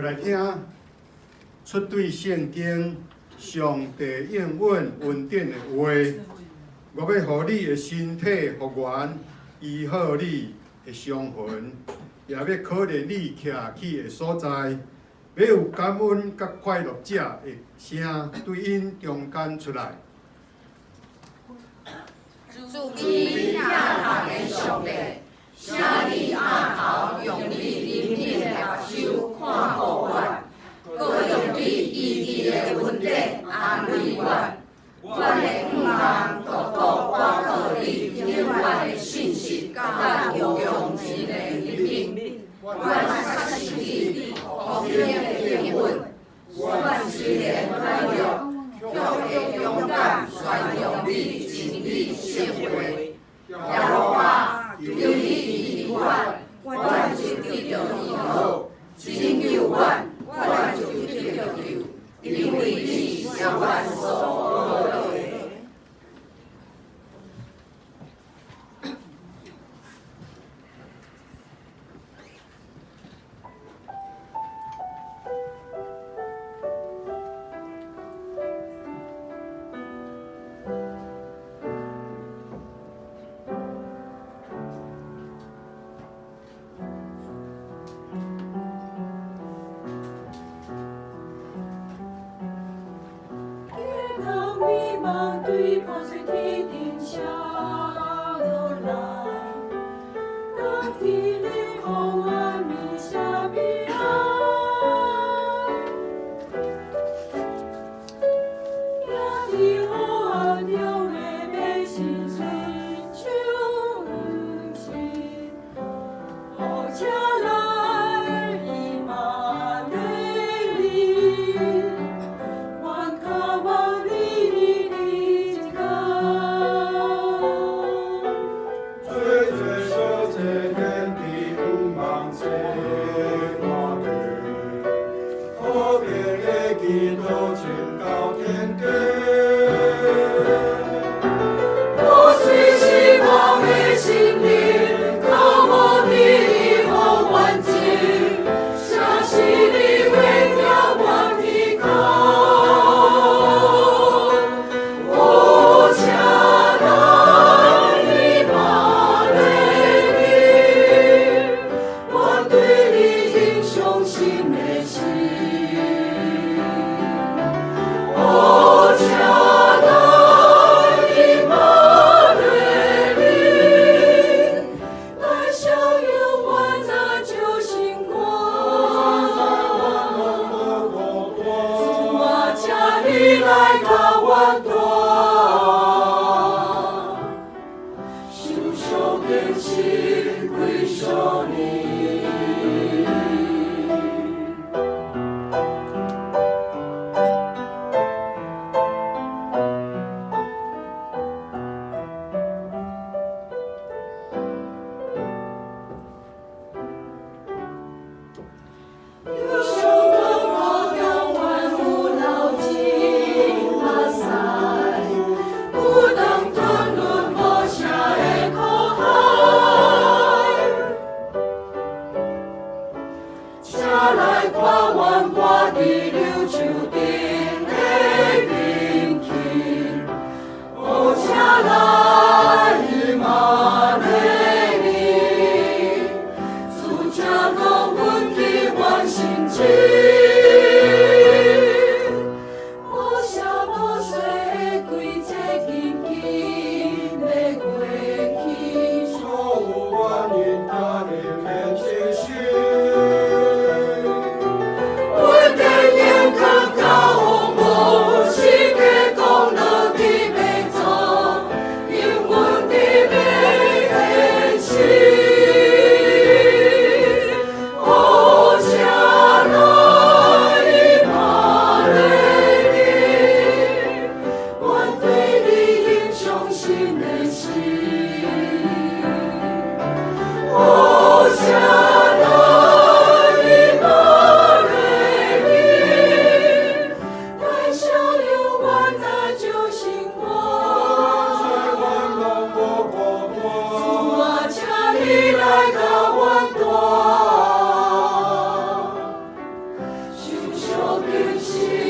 来听出对圣经上帝应允恩典的话，我要互你的身体复原，医好你的伤痕，也要考验你徛起的所在，要有感恩甲快乐者的声对因中间出来。主你听他的上帝，请你额头用你灵敏的目睭看护我，搁用你医治的恩典安慰我。我的盼望独独我靠你永远的信心甲无穷尽的灵敏。愿确实你福音的应允，愿虽然软弱，却会勇敢宣扬你真理圣话。耶和华，求你医治我，我就得到医好；拯救我，我就得到救，因为你是我所好的。对破碎天顶下落来，当天的红岸面下悲哀，也是黑暗中的百姓随手不行，好车来伊玛内利，万卡万里。有今时